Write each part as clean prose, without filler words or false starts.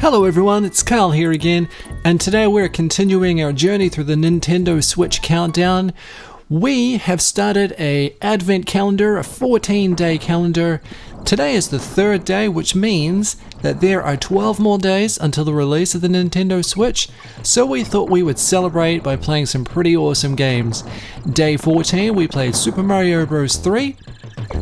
Hello everyone, it's Carl here again, and today we're continuing our journey through the Nintendo Switch countdown. We have started a advent calendar, a 14-day calendar. Today is the third day, which means that there are 12 more days until the release of the Nintendo Switch, so we thought we would celebrate by playing some pretty awesome games. Day 14 we played Super Mario Bros. 3.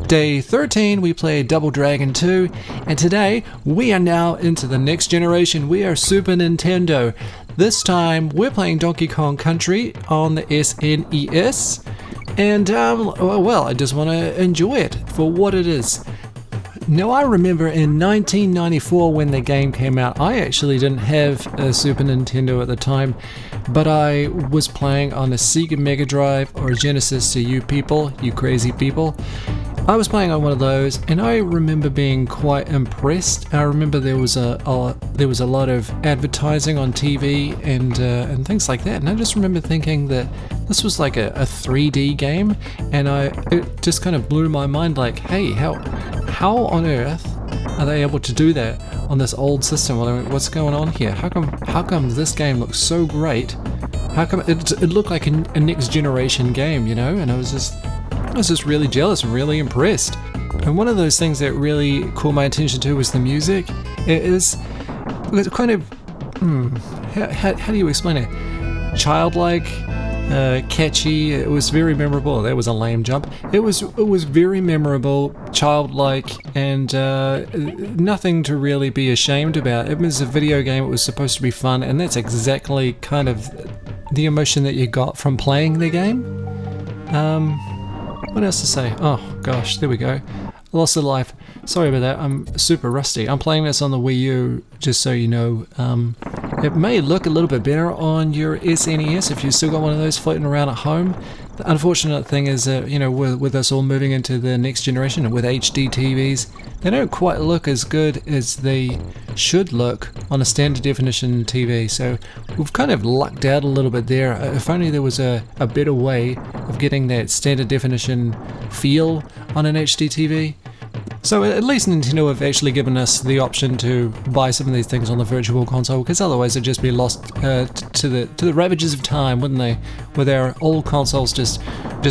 Day 13 we played Double Dragon 2, and today we are now into the next generation. We are Super Nintendo. This time we're playing Donkey Kong Country on the SNES, and well, I just want to enjoy it for what it is. Now, I remember in 1994 when the game came out, I actually didn't have a Super Nintendo at the time, but I was playing on a Sega Mega Drive or a Genesis to you people, you crazy people. I was playing on one of those, and I remember being quite impressed. I remember there was a lot of advertising on TV and things like that, and I just remember thinking that this was like a 3D game, and it just kind of blew my mind. Like, hey, how on earth are they able to do that on this old system? Well, I mean, what's going on here? How come this game looks so great? How come it looked like a next generation game, you know? And I was just really jealous and really impressed. And one of those things that really caught my attention too was the music. It was kind of, how do you explain it? Childlike, catchy. It was very memorable. That was a lame jump. It was very memorable, childlike, and nothing to really be ashamed about. It was a video game. It was supposed to be fun, and that's exactly kind of the emotion that you got from playing the game. What else to say? Oh gosh, there we go. Lost a life. Sorry about that. I'm super rusty. I'm playing this on the Wii U, just so you know. It may look a little bit better on your SNES if you've still got one of those floating around at home. The unfortunate thing is that, you know, with us all moving into the next generation and with HD TVs, they don't quite look as good as they should look on a standard definition TV. So we've kind of lucked out a little bit there. If only there was a better way of getting that standard definition feel on an HD TV. So at least Nintendo have actually given us the option to buy some of these things on the Virtual Console, because otherwise it'd just be lost to the ravages of time, wouldn't they? With our old consoles just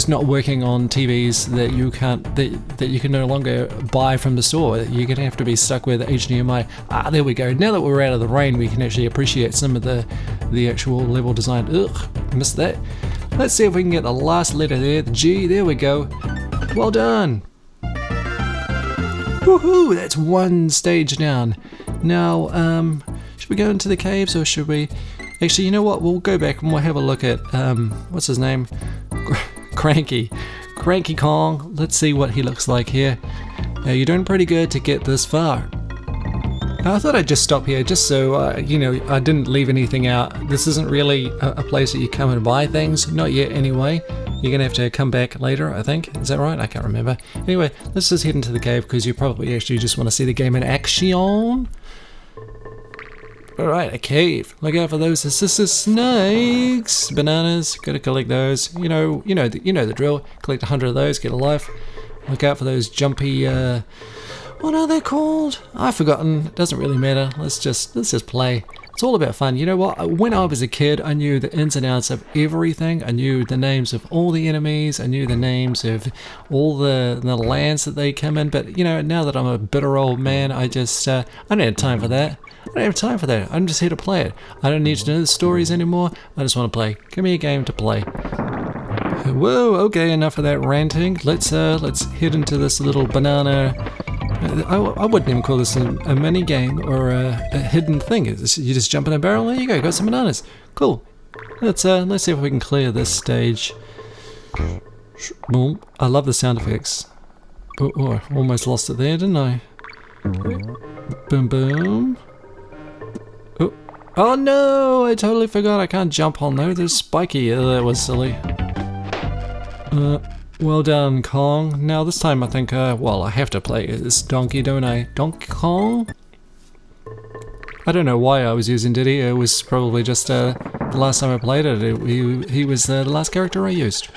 not working on TVs that you can no longer buy from the store. You're gonna have to be stuck with HDMI. There we go. Now that we're out of the rain, we can actually appreciate some of the actual level design. Ugh, missed that. Let's see if we can get the last letter there, the G. There we go. Well done. Woohoo! That's one stage down. Now, should we go into the caves, or should we... Actually, you know what? We'll go back and we'll have a look at, what's his name? Cranky Kong. Let's see what he looks like here. You're doing pretty good to get this far. Now, I thought I'd just stop here, just so, you know, I didn't leave anything out. This isn't really a place that you come and buy things. Not yet, anyway. You're going to have to come back later, I think. Is that right? I can't remember. Anyway, let's just head into the cave, because you probably actually just want to see the game in action. Alright, a cave. Look out for those snakes. Bananas. Gotta collect those. You know the drill. Collect 100 of those, get a life. Look out for those jumpy, what are they called? I've forgotten. It doesn't really matter. Let's just play. It's all about fun. You know what? When I was a kid, I knew the ins and outs of everything. I knew the names of all the enemies. I knew the names of all the lands that they come in. But, you know, now that I'm a bitter old man, I don't have time for that. I don't have time for that. I'm just here to play it. I don't need to know the stories anymore. I just want to play. Give me a game to play. Whoa, okay, enough of that ranting. Let's head into this little banana... I wouldn't even call this a mini game or a hidden thing. You just jump in a barrel, there you go, got some bananas. Cool. Let's see if we can clear this stage. Boom. I love the sound effects. Oh, I almost lost it there, didn't I? Boom, boom. Oh no, I totally forgot I can't jump on those. They're spiky. That was silly. Well done, Kong. Now this time I think, well, I have to play this donkey, don't I? Donkey Kong? I don't know why I was using Diddy. It was probably just the last time I played it. He was the last character I used.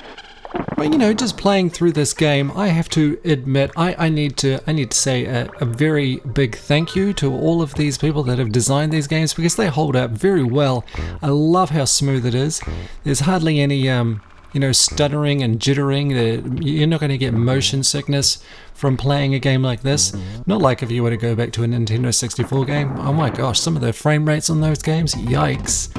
But you know, just playing through this game, I have to admit, I need to say a very big thank you to all of these people that have designed these games, because they hold up very well. I love how smooth it is. There's hardly any you know, stuttering and jittering. You're not going to get motion sickness from playing a game like this. Not like if you were to go back to a Nintendo 64 game. Oh my gosh, some of the frame rates on those games, yikes.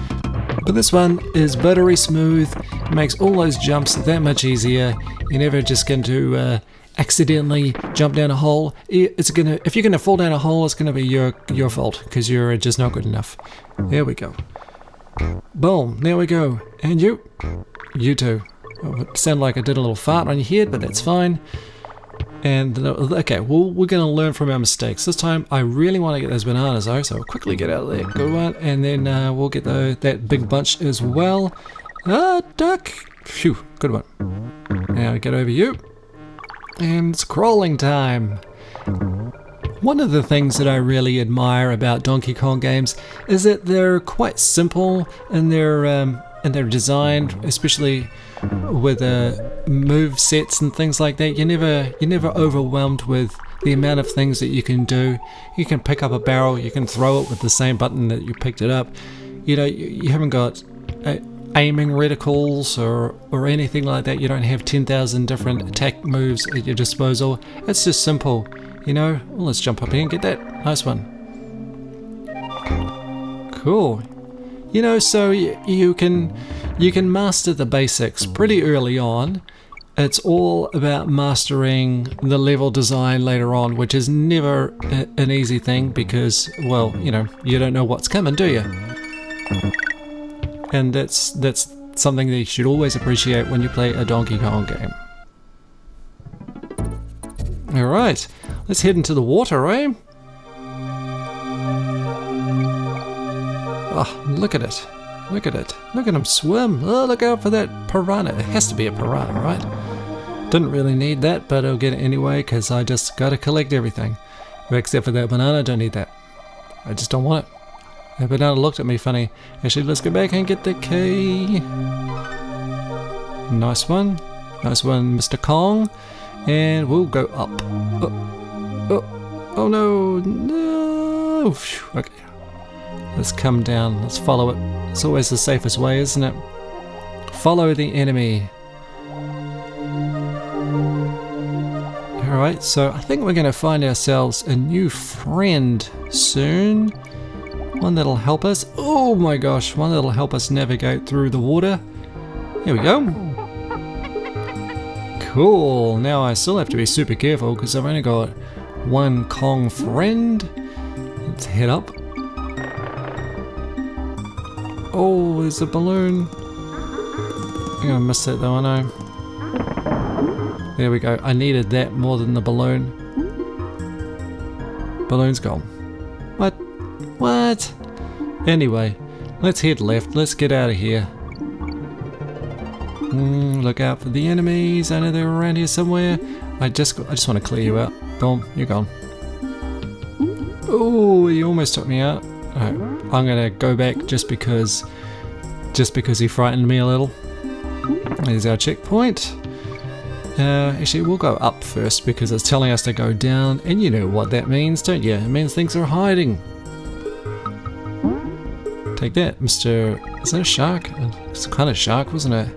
But this one is buttery smooth, makes all those jumps that much easier. You're never just going to accidentally jump down a hole. If you're gonna fall down a hole, it's gonna be your fault, because you're just not good enough. There we go. Boom, there we go. And you too. Oh, it sounded like I did a little fart on your head, but that's fine. And okay, well, we're going to learn from our mistakes. This time, I really want to get those bananas though, so I'll quickly get out of there. Good one. And then we'll get that big bunch as well. Duck. Phew, good one. Now get over you. And it's crawling time. One of the things that I really admire about Donkey Kong games is that they're quite simple in their design, especially with move sets and things like that. You're never overwhelmed with the amount of things that you can do. You can pick up a barrel, you can throw it with the same button that you picked it up. You know, you haven't got aiming reticles or anything like that. You don't have 10,000 different attack moves at your disposal. It's just simple. You know, well, let's jump up here and get that. Nice one. Cool. You know, so you can master the basics pretty early on. It's all about mastering the level design later on, which is never an easy thing because, well, you know, you don't know what's coming, do you? And that's something that you should always appreciate when you play a Donkey Kong game. Alright, let's head into the water, eh? Oh, look at it. Look at it. Look at him swim. Oh, look out for that piranha. It has to be a piranha, right? Didn't really need that, but I'll get it anyway because I just got to collect everything. Except for that banana, don't need that. I just don't want it. That banana looked at me funny. Actually, let's go back and get the key. Nice one. Nice one, Mr. Kong. And we'll go up. Oh no. No. Phew. Okay. Let's come down. Let's follow it. It's always the safest way, isn't it? Follow the enemy. Alright, so I think we're going to find ourselves a new friend soon. One that'll help us. Oh my gosh, one that'll help us navigate through the water. Here we go. Cool. Now I still have to be super careful because I've only got one Kong friend. Let's head up. Oh, there's a balloon. I'm gonna miss that though, I know. There we go. I needed that more than the balloon. Balloon's gone. What? What? Anyway, let's head left. Let's get out of here. Look out for the enemies. I know they're around here somewhere. I just want to clear you out. Boom, you're gone. Oh, he almost took me out. Right, I'm gonna go back just because he frightened me a little. There's our checkpoint. Actually, we'll go up first because it's telling us to go down, and you know what that means, don't you? It means things are hiding. Take that, Mr. Is that a shark? It's kind of shark, wasn't it?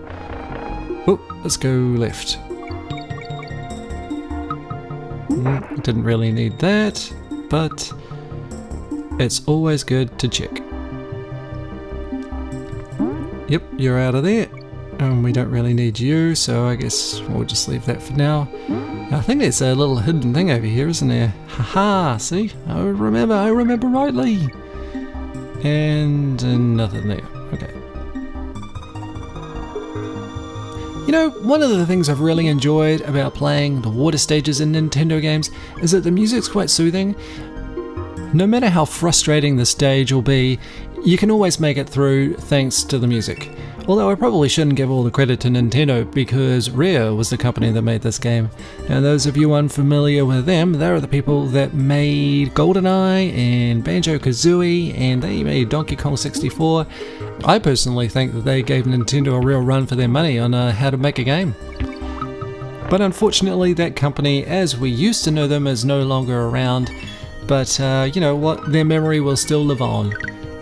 Oh, let's go left. Didn't really need that, but it's always good to check. Yep, you're out of there. And we don't really need you, so I guess we'll just leave that for now. I think there's a little hidden thing over here, isn't there? Haha, see? I remember rightly. And nothing there. Okay. You know, one of the things I've really enjoyed about playing the water stages in Nintendo games is that the music's quite soothing. No matter how frustrating the stage will be, you can always make it through thanks to the music. Although I probably shouldn't give all the credit to Nintendo because Rare was the company that made this game. And those of you unfamiliar with them, they're the people that made GoldenEye and Banjo-Kazooie, and they made Donkey Kong 64. I personally think that they gave Nintendo a real run for their money on how to make a game. But unfortunately, that company, as we used to know them, is no longer around. But you know what? Their memory will still live on.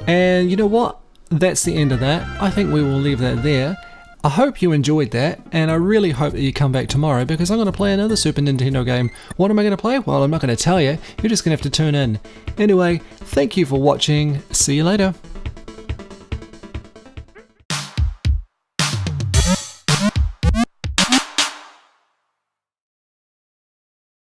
And you know what? That's the end of that. I think we will leave that there. I hope you enjoyed that, and I really hope that you come back tomorrow because I'm going to play another Super Nintendo game. What am I going to play? Well, I'm not going to tell you. You're just going to have to tune in. Anyway, thank you for watching. See you later.